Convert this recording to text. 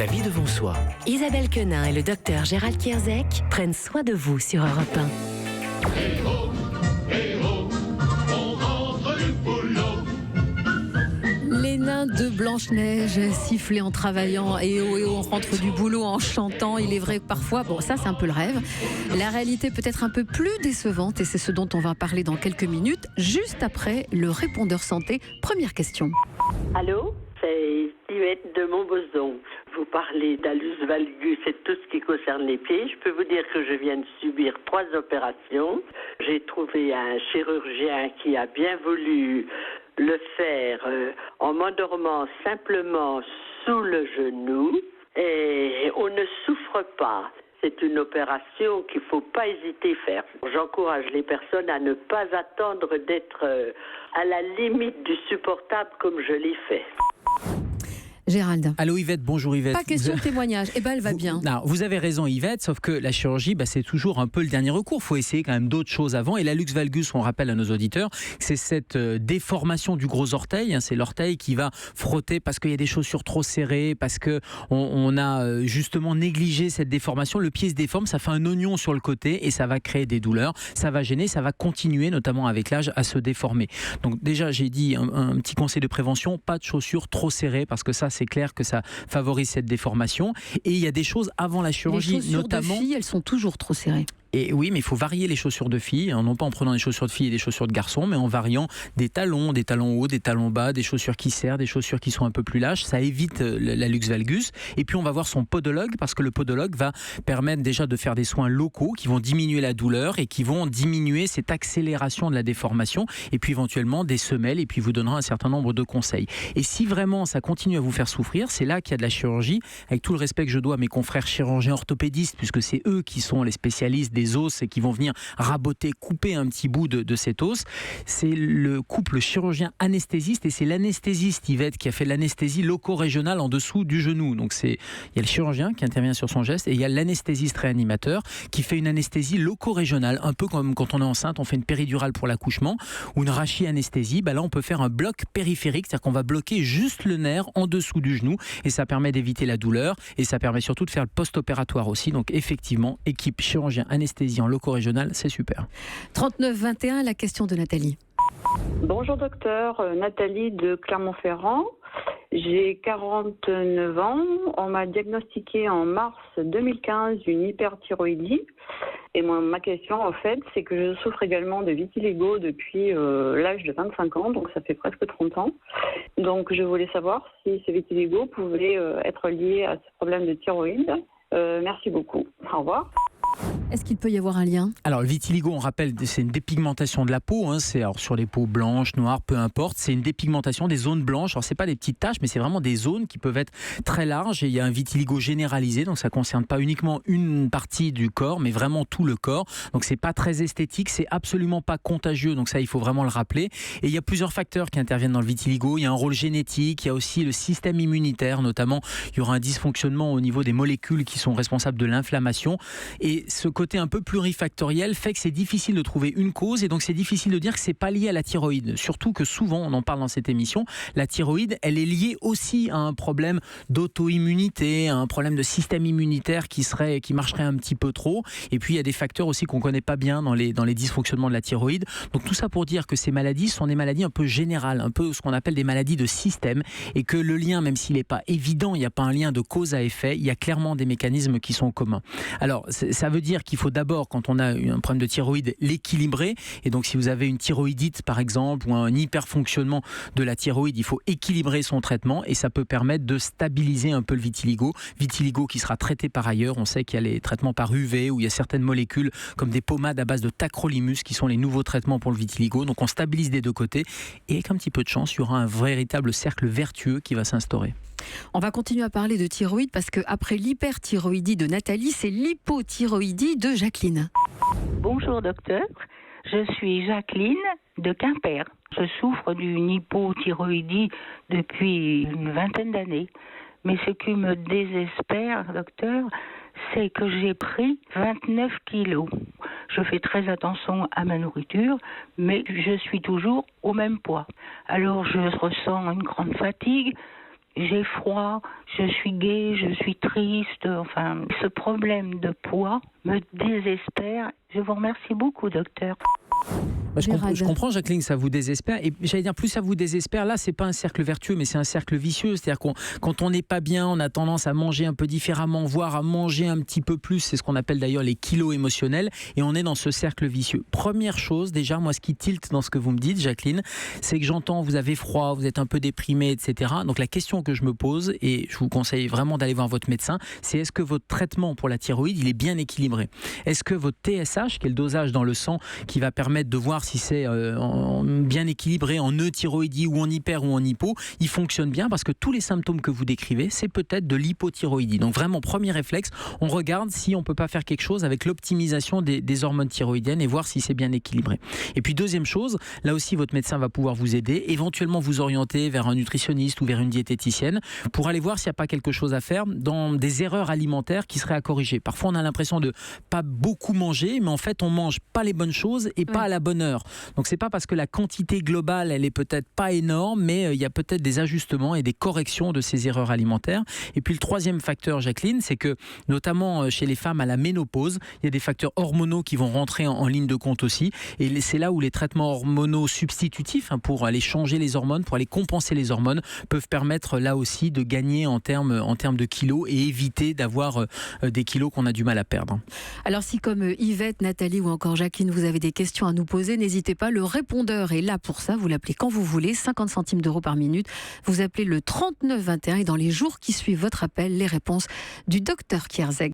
La vie devant soi. Isabelle Quenin et le docteur Gérald Kierzek prennent soin de vous sur Europe 1. Les nains de Blanche-Neige sifflaient en travaillant et on rentre du boulot en chantant. Il est vrai que parfois, ça c'est un peu le rêve. La réalité peut être un peu plus décevante et c'est ce dont on va parler dans quelques minutes, juste après le répondeur santé. Première question. Allô, c'est Yvette de Montbozon. Vous parlez d'allus valgus et tout ce qui concerne les pieds. Je peux vous dire que je viens de subir 3 opérations. J'ai trouvé un chirurgien qui a bien voulu le faire en m'endormant simplement sous le genou et on ne souffre pas. C'est une opération qu'il ne faut pas hésiter à faire. J'encourage les personnes à ne pas attendre d'être à la limite du supportable comme je l'ai fait. Gérald. Allô Yvette, bonjour Yvette. Pas question de témoignage. Elle va bien. Non, vous avez raison Yvette, sauf que la chirurgie, c'est toujours un peu le dernier recours. Il faut essayer quand même d'autres choses avant. Et l'allux valgus, on rappelle à nos auditeurs, c'est cette déformation du gros orteil. C'est l'orteil qui va frotter parce qu'il y a des chaussures trop serrées, parce qu'on a justement négligé cette déformation. Le pied se déforme, ça fait un oignon sur le côté et ça va créer des douleurs. Ça va gêner, ça va continuer, notamment avec l'âge, à se déformer. Donc déjà, j'ai dit un petit conseil de prévention, pas de chaussures trop serrées parce que ça, c'est clair que ça favorise cette déformation. Et il y a des choses avant la chirurgie, les chaussures notamment. De filles, elles sont toujours trop serrées. Et oui, mais il faut varier les chaussures de filles, non pas en prenant des chaussures de filles et des chaussures de garçons, mais en variant des talons hauts, des talons bas, des chaussures qui serrent, des chaussures qui sont un peu plus lâches. Ça évite l'allux valgus. Et puis on va voir son podologue, parce que le podologue va permettre déjà de faire des soins locaux qui vont diminuer la douleur et qui vont diminuer cette accélération de la déformation. Et puis éventuellement des semelles, et puis vous donnera un certain nombre de conseils. Et si vraiment ça continue à vous faire souffrir, c'est là qu'il y a de la chirurgie, avec tout le respect que je dois à mes confrères chirurgiens orthopédistes, puisque c'est eux qui sont les spécialistes des os et qui vont venir raboter, couper un petit bout de cet os. C'est le couple chirurgien-anesthésiste et c'est l'anesthésiste Yvette qui a fait l'anesthésie loco-régionale en dessous du genou. Donc il y a le chirurgien qui intervient sur son geste et il y a l'anesthésiste réanimateur qui fait une anesthésie loco-régionale, un peu comme quand on est enceinte, on fait une péridurale pour l'accouchement ou une rachianesthésie. Là on peut faire un bloc périphérique, c'est-à-dire qu'on va bloquer juste le nerf en dessous du genou et ça permet d'éviter la douleur et ça permet surtout de faire le post-opératoire aussi. Donc effectivement, équipe chirurgien-anesthésiste en loco-régional, c'est super. 39-21, la question de Nathalie. Bonjour docteur, Nathalie de Clermont-Ferrand. J'ai 49 ans. On m'a diagnostiqué en mars 2015 une hyperthyroïdie. Et ma question, en fait, c'est que je souffre également de vitiligo depuis l'âge de 25 ans, donc ça fait presque 30 ans. Donc je voulais savoir si ce vitiligo pouvait être lié à ce problème de thyroïde. Merci beaucoup. Au revoir. Est-ce qu'il peut y avoir un lien ? Alors le vitiligo, on rappelle, c'est une dépigmentation de la peau, c'est alors sur les peaux blanches, noires, peu importe, c'est une dépigmentation des zones blanches. Alors c'est pas des petites taches, mais c'est vraiment des zones qui peuvent être très larges et il y a un vitiligo généralisé, donc ça concerne pas uniquement une partie du corps, mais vraiment tout le corps. Donc c'est pas très esthétique, c'est absolument pas contagieux, donc ça il faut vraiment le rappeler. Et il y a plusieurs facteurs qui interviennent dans le vitiligo. Il y a un rôle génétique, il y a aussi le système immunitaire, notamment il y aura un dysfonctionnement au niveau des molécules qui sont responsables de l'inflammation. Et ce côté un peu plurifactoriel fait que c'est difficile de trouver une cause et donc c'est difficile de dire que c'est pas lié à la thyroïde. Surtout que souvent, on en parle dans cette émission, la thyroïde, elle est liée aussi à un problème d'auto-immunité, à un problème de système immunitaire qui marcherait un petit peu trop. Et puis il y a des facteurs aussi qu'on connaît pas bien dans les dysfonctionnements de la thyroïde. Donc tout ça pour dire que ces maladies sont des maladies un peu générales, un peu ce qu'on appelle des maladies de système et que le lien, même s'il n'est pas évident, il n'y a pas un lien de cause à effet, il y a clairement des mécanismes qui sont communs. Alors ça veut dire qu'il faut d'abord, quand on a un problème de thyroïde, l'équilibrer. Et donc, si vous avez une thyroïdite, par exemple, ou un hyperfonctionnement de la thyroïde, il faut équilibrer son traitement et ça peut permettre de stabiliser un peu le vitiligo. Vitiligo qui sera traité par ailleurs. On sait qu'il y a les traitements par UV où il y a certaines molécules comme des pommades à base de tacrolimus qui sont les nouveaux traitements pour le vitiligo. Donc, on stabilise des deux côtés et avec un petit peu de chance, il y aura un véritable cercle vertueux qui va s'instaurer. On va continuer à parler de thyroïde parce qu'après l'hyperthyroïdie de Nathalie, c'est l'hypothyroïdie de Jacqueline. Bonjour docteur, je suis Jacqueline de Quimper. Je souffre d'une hypothyroïdie depuis une vingtaine d'années. Mais ce qui me désespère, docteur, c'est que j'ai pris 29 kilos. Je fais très attention à ma nourriture, mais je suis toujours au même poids. Alors je ressens une grande fatigue, j'ai froid, je suis gaie, je suis triste. Enfin, ce problème de poids me désespère. Je vous remercie beaucoup, docteur. Je comprends, Jacqueline, ça vous désespère. Et j'allais dire, plus ça vous désespère, là, c'est pas un cercle vertueux, mais c'est un cercle vicieux. C'est-à-dire quand on n'est pas bien, on a tendance à manger un peu différemment, voire à manger un petit peu plus. C'est ce qu'on appelle d'ailleurs les kilos émotionnels. Et on est dans ce cercle vicieux. Première chose, déjà, moi, ce qui tilte dans ce que vous me dites, Jacqueline, c'est que j'entends, vous avez froid, vous êtes un peu déprimé, etc. Donc la question que je me pose, et je vous conseille vraiment d'aller voir votre médecin, c'est est-ce que votre traitement pour la thyroïde, il est bien équilibré? Est-ce que votre TSH, qui est le dosage dans le sang qui va permettre de voir si c'est bien équilibré en euthyroïdie ou en hyper ou en hypo, il fonctionne bien? Parce que tous les symptômes que vous décrivez, c'est peut-être de l'hypothyroïdie. Donc vraiment, premier réflexe, on regarde si on ne peut pas faire quelque chose avec l'optimisation des hormones thyroïdiennes et voir si c'est bien équilibré. Et puis deuxième chose, là aussi votre médecin va pouvoir vous aider, éventuellement vous orienter vers un nutritionniste ou vers une diététicienne pour aller voir s'il n'y a pas quelque chose à faire dans des erreurs alimentaires qui seraient à corriger. Parfois on a l'impression de pas beaucoup manger, mais en fait on mange pas les bonnes choses et pas à la bonne heure. Donc c'est pas parce que la quantité globale elle est peut-être pas énorme, mais il y a peut-être des ajustements et des corrections de ces erreurs alimentaires. Et puis le troisième facteur, Jacqueline, c'est que notamment chez les femmes à la ménopause, il y a des facteurs hormonaux qui vont rentrer en ligne de compte aussi. Et c'est là où les traitements hormonaux substitutifs, pour aller changer les hormones, pour aller compenser les hormones, peuvent permettre là aussi de gagner en termes de kilos et éviter d'avoir des kilos qu'on a du mal à perdre. Alors si comme Yvette, Nathalie ou encore Jacqueline, vous avez des questions à nous poser, n'hésitez pas, le répondeur est là pour ça, vous l'appelez quand vous voulez, 50 centimes d'euros par minute, vous appelez le 3921 et dans les jours qui suivent votre appel, les réponses du docteur Kierzek.